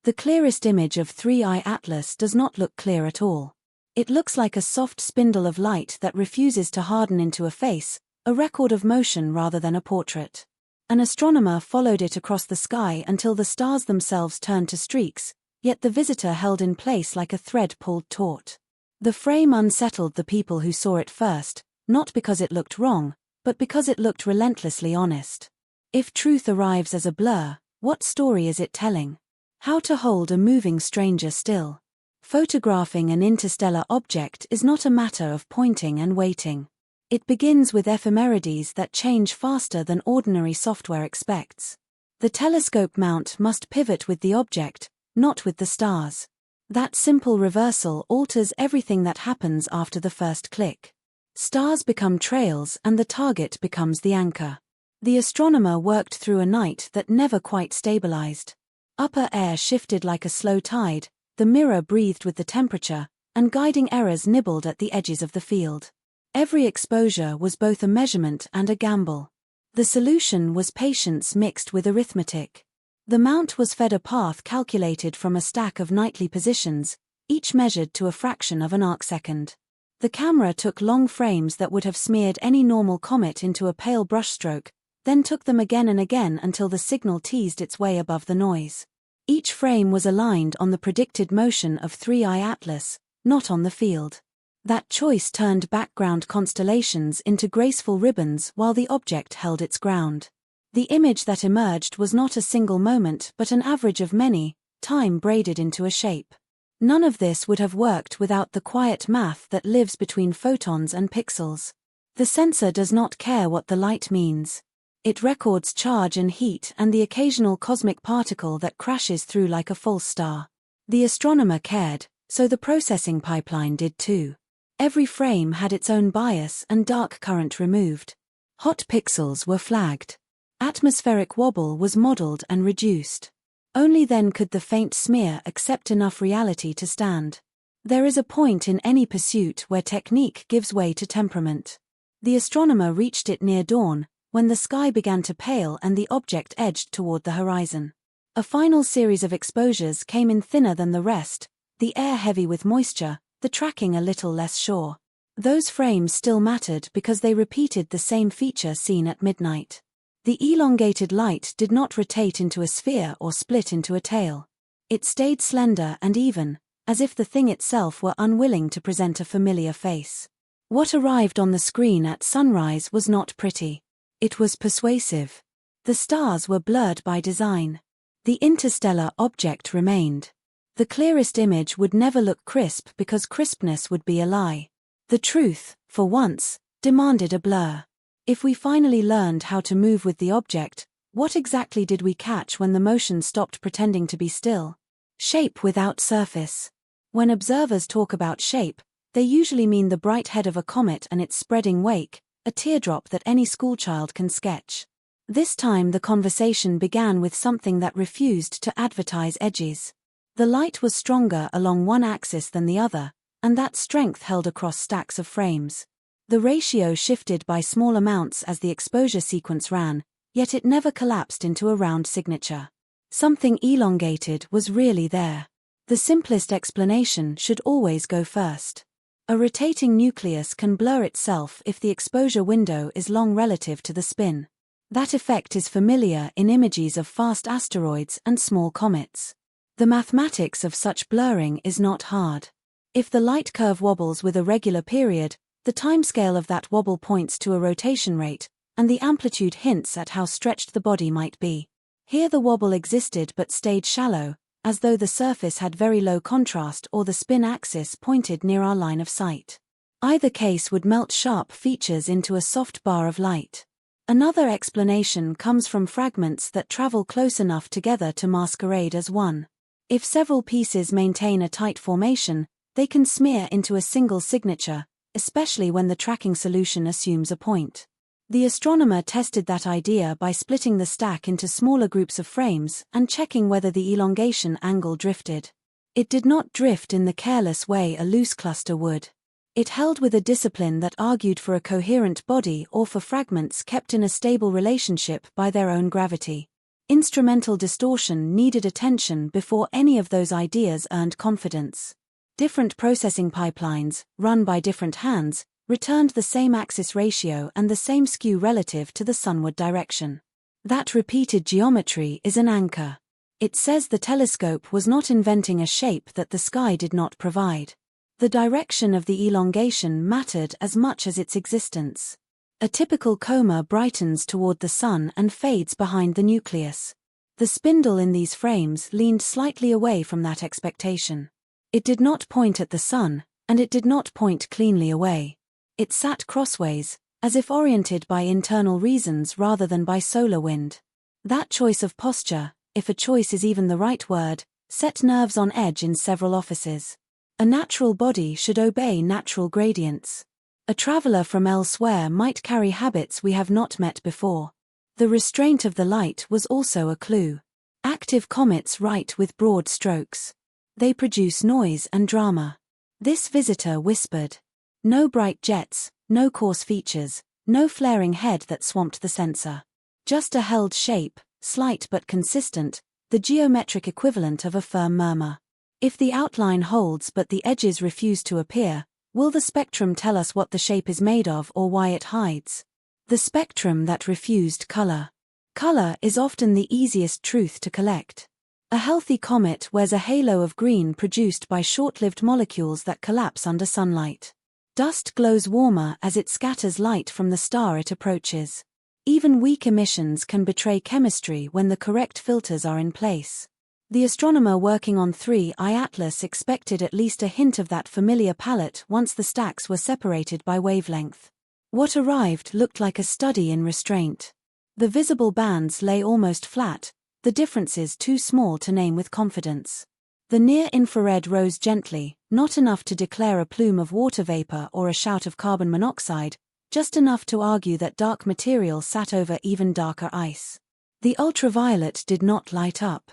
The clearest image of 3I-ATLAS does not look clear at all. It looks like a soft spindle of light that refuses to harden into a face, a record of motion rather than a portrait. An astronomer followed it across the sky until the stars themselves turned to streaks, yet the visitor held in place like a thread pulled taut. The frame unsettled the people who saw it first, not because it looked wrong, but because it looked relentlessly honest. If truth arrives as a blur, what story is it telling? How to hold a moving stranger still? Photographing an interstellar object is not a matter of pointing and waiting. It begins with ephemerides that change faster than ordinary software expects. The telescope mount must pivot with the object, not with the stars. That simple reversal alters everything that happens after the first click. Stars become trails and the target becomes the anchor. The astronomer worked through a night that never quite stabilized. Upper air shifted like a slow tide, the mirror breathed with the temperature, and guiding errors nibbled at the edges of the field. Every exposure was both a measurement and a gamble. The solution was patience mixed with arithmetic. The mount was fed a path calculated from a stack of nightly positions, each measured to a fraction of an arcsecond. The camera took long frames that would have smeared any normal comet into a pale brushstroke, then took them again and again until the signal teased its way above the noise. Each frame was aligned on the predicted motion of 3I-ATLAS, not on the field. That choice turned background constellations into graceful ribbons while the object held its ground. The image that emerged was not a single moment but an average of many, time braided into a shape. None of this would have worked without the quiet math that lives between photons and pixels. The sensor does not care what the light means. It records charge and heat and the occasional cosmic particle that crashes through like a false star. The astronomer cared, so the processing pipeline did too. Every frame had its own bias and dark current removed. Hot pixels were flagged. Atmospheric wobble was modeled and reduced. Only then could the faint smear accept enough reality to stand. There is a point in any pursuit where technique gives way to temperament. The astronomer reached it near dawn, when the sky began to pale and the object edged toward the horizon. A final series of exposures came in thinner than the rest, the air heavy with moisture, the tracking a little less sure. Those frames still mattered because they repeated the same feature seen at midnight. The elongated light did not rotate into a sphere or split into a tail. It stayed slender and even, as if the thing itself were unwilling to present a familiar face. What arrived on the screen at sunrise was not pretty. It was persuasive. The stars were blurred by design. The interstellar object remained. The clearest image would never look crisp because crispness would be a lie. The truth, for once, demanded a blur. If we finally learned how to move with the object, what exactly did we catch when the motion stopped pretending to be still? Shape without surface. When observers talk about shape, they usually mean the bright head of a comet and its spreading wake, a teardrop that any schoolchild can sketch. This time the conversation began with something that refused to advertise edges. The light was stronger along one axis than the other, and that strength held across stacks of frames. The ratio shifted by small amounts as the exposure sequence ran, yet it never collapsed into a round signature. Something elongated was really there. The simplest explanation should always go first. A rotating nucleus can blur itself if the exposure window is long relative to the spin. That effect is familiar in images of fast asteroids and small comets. The mathematics of such blurring is not hard. If the light curve wobbles with a regular period, the timescale of that wobble points to a rotation rate, and the amplitude hints at how stretched the body might be. Here the wobble existed but stayed shallow, as though the surface had very low contrast or the spin axis pointed near our line of sight. Either case would melt sharp features into a soft bar of light. Another explanation comes from fragments that travel close enough together to masquerade as one. If several pieces maintain a tight formation, they can smear into a single signature, especially when the tracking solution assumes a point. The astronomer tested that idea by splitting the stack into smaller groups of frames and checking whether the elongation angle drifted. It did not drift in the careless way a loose cluster would. It held with a discipline that argued for a coherent body or for fragments kept in a stable relationship by their own gravity. Instrumental distortion needed attention before any of those ideas earned confidence. Different processing pipelines, run by different hands, returned the same axis ratio and the same skew relative to the sunward direction. That repeated geometry is an anchor. It says the telescope was not inventing a shape that the sky did not provide. The direction of the elongation mattered as much as its existence. A typical coma brightens toward the sun and fades behind the nucleus. The spindle in these frames leaned slightly away from that expectation. It did not point at the sun, and it did not point cleanly away. It sat crossways, as if oriented by internal reasons rather than by solar wind. That choice of posture, if a choice is even the right word, set nerves on edge in several offices. A natural body should obey natural gradients. A traveler from elsewhere might carry habits we have not met before. The restraint of the light was also a clue. Active comets write with broad strokes. They produce noise and drama. This visitor whispered. No bright jets, no coarse features, no flaring head that swamped the sensor. Just a held shape, slight but consistent, the geometric equivalent of a firm murmur. If the outline holds but the edges refuse to appear, will the spectrum tell us what the shape is made of or why it hides? The spectrum that refused color. Color is often the easiest truth to collect. A healthy comet wears a halo of green produced by short-lived molecules that collapse under sunlight. Dust glows warmer as it scatters light from the star it approaches. Even weak emissions can betray chemistry when the correct filters are in place. The astronomer working on 3I-ATLAS expected at least a hint of that familiar palette once the stacks were separated by wavelength. What arrived looked like a study in restraint. The visible bands lay almost flat, the differences too small to name with confidence. The near-infrared rose gently, not enough to declare a plume of water vapor or a shout of carbon monoxide, just enough to argue that dark material sat over even darker ice. The ultraviolet did not light up.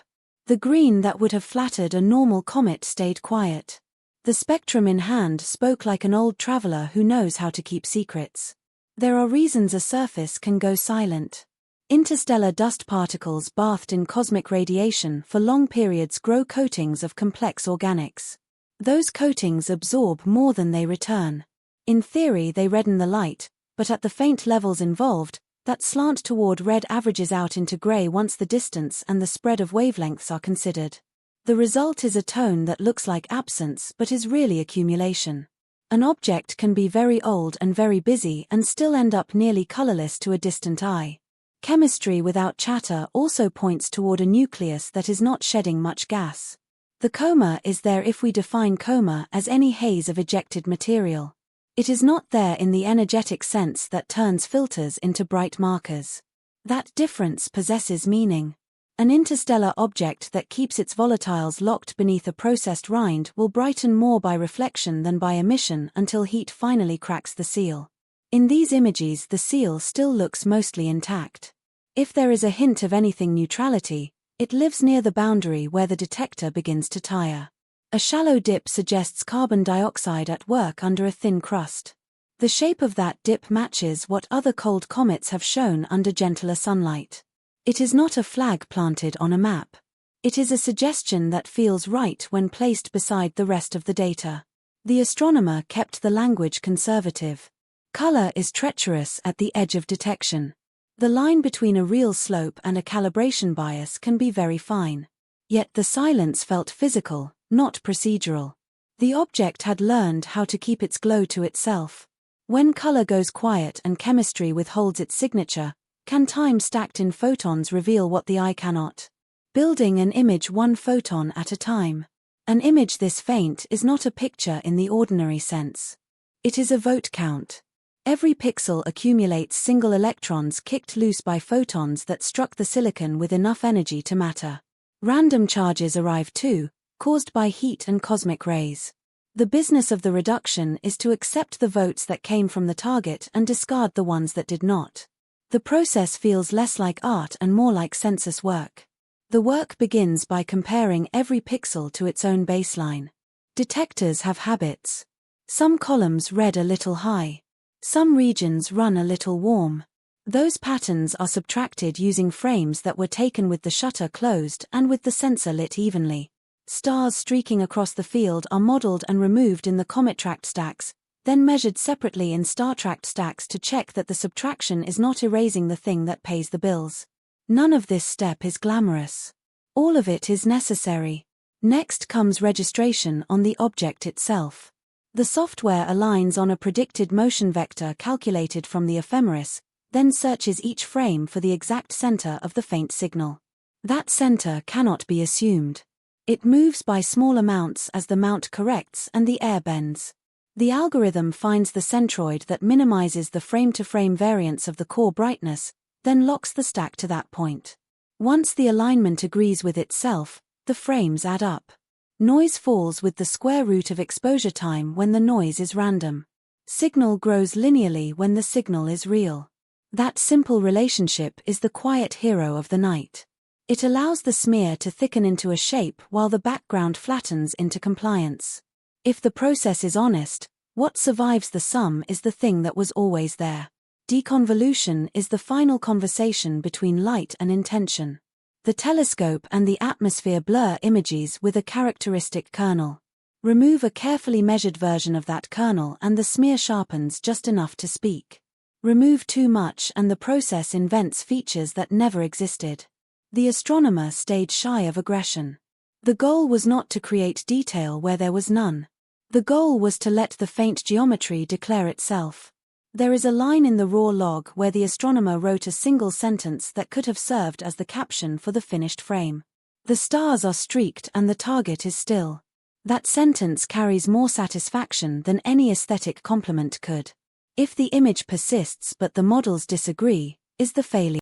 The green that would have flattered a normal comet stayed quiet. The spectrum in hand spoke like an old traveler who knows how to keep secrets. There are reasons a surface can go silent. Interstellar dust particles bathed in cosmic radiation for long periods grow coatings of complex organics. Those coatings absorb more than they return. In theory they redden the light, but at the faint levels involved, that slant toward red averages out into gray once the distance and the spread of wavelengths are considered. The result is a tone that looks like absence but is really accumulation. An object can be very old and very busy and still end up nearly colorless to a distant eye. Chemistry without chatter also points toward a nucleus that is not shedding much gas. The coma is there if we define coma as any haze of ejected material. It is not there in the energetic sense that turns filters into bright markers. That difference possesses meaning. An interstellar object that keeps its volatiles locked beneath a processed rind will brighten more by reflection than by emission until heat finally cracks the seal. In these images the seal still looks mostly intact. If there is a hint of anything neutrality, it lives near the boundary where the detector begins to tire. A shallow dip suggests carbon dioxide at work under a thin crust. The shape of that dip matches what other cold comets have shown under gentler sunlight. It is not a flag planted on a map. It is a suggestion that feels right when placed beside the rest of the data. The astronomer kept the language conservative. Color is treacherous at the edge of detection. The line between a real slope and a calibration bias can be very fine. Yet the silence felt physical, not procedural. The object had learned how to keep its glow to itself. When color goes quiet and chemistry withholds its signature, can time stacked in photons reveal what the eye cannot? Building an image one photon at a time. An image this faint is not a picture in the ordinary sense. It is a vote count. Every pixel accumulates single electrons kicked loose by photons that struck the silicon with enough energy to matter. Random charges arrive too, caused by heat and cosmic rays. The business of the reduction is to accept the votes that came from the target and discard the ones that did not. The process feels less like art and more like census work. The work begins by comparing every pixel to its own baseline. Detectors have habits. Some columns read a little high. Some regions run a little warm. Those patterns are subtracted using frames that were taken with the shutter closed and with the sensor lit evenly. Stars streaking across the field are modeled and removed in the comet tract stacks, then measured separately in star tract stacks to check that the subtraction is not erasing the thing that pays the bills. None of this step is glamorous. All of it is necessary. Next comes registration on the object itself. The software aligns on a predicted motion vector calculated from the ephemeris, then searches each frame for the exact center of the faint signal. That center cannot be assumed. It moves by small amounts as the mount corrects and the air bends. The algorithm finds the centroid that minimizes the frame-to-frame variance of the core brightness, then locks the stack to that point. Once the alignment agrees with itself, the frames add up. Noise falls with the square root of exposure time when the noise is random. Signal grows linearly when the signal is real. That simple relationship is the quiet hero of the night. It allows the smear to thicken into a shape while the background flattens into compliance. If the process is honest, what survives the sum is the thing that was always there. Deconvolution is the final conversation between light and intention. The telescope and the atmosphere blur images with a characteristic kernel. Remove a carefully measured version of that kernel and the smear sharpens just enough to speak. Remove too much and the process invents features that never existed. The astronomer stayed shy of aggression. The goal was not to create detail where there was none. The goal was to let the faint geometry declare itself. There is a line in the raw log where the astronomer wrote a single sentence that could have served as the caption for the finished frame. The stars are streaked and the target is still. That sentence carries more satisfaction than any aesthetic compliment could. If the image persists but the models disagree, is the failure.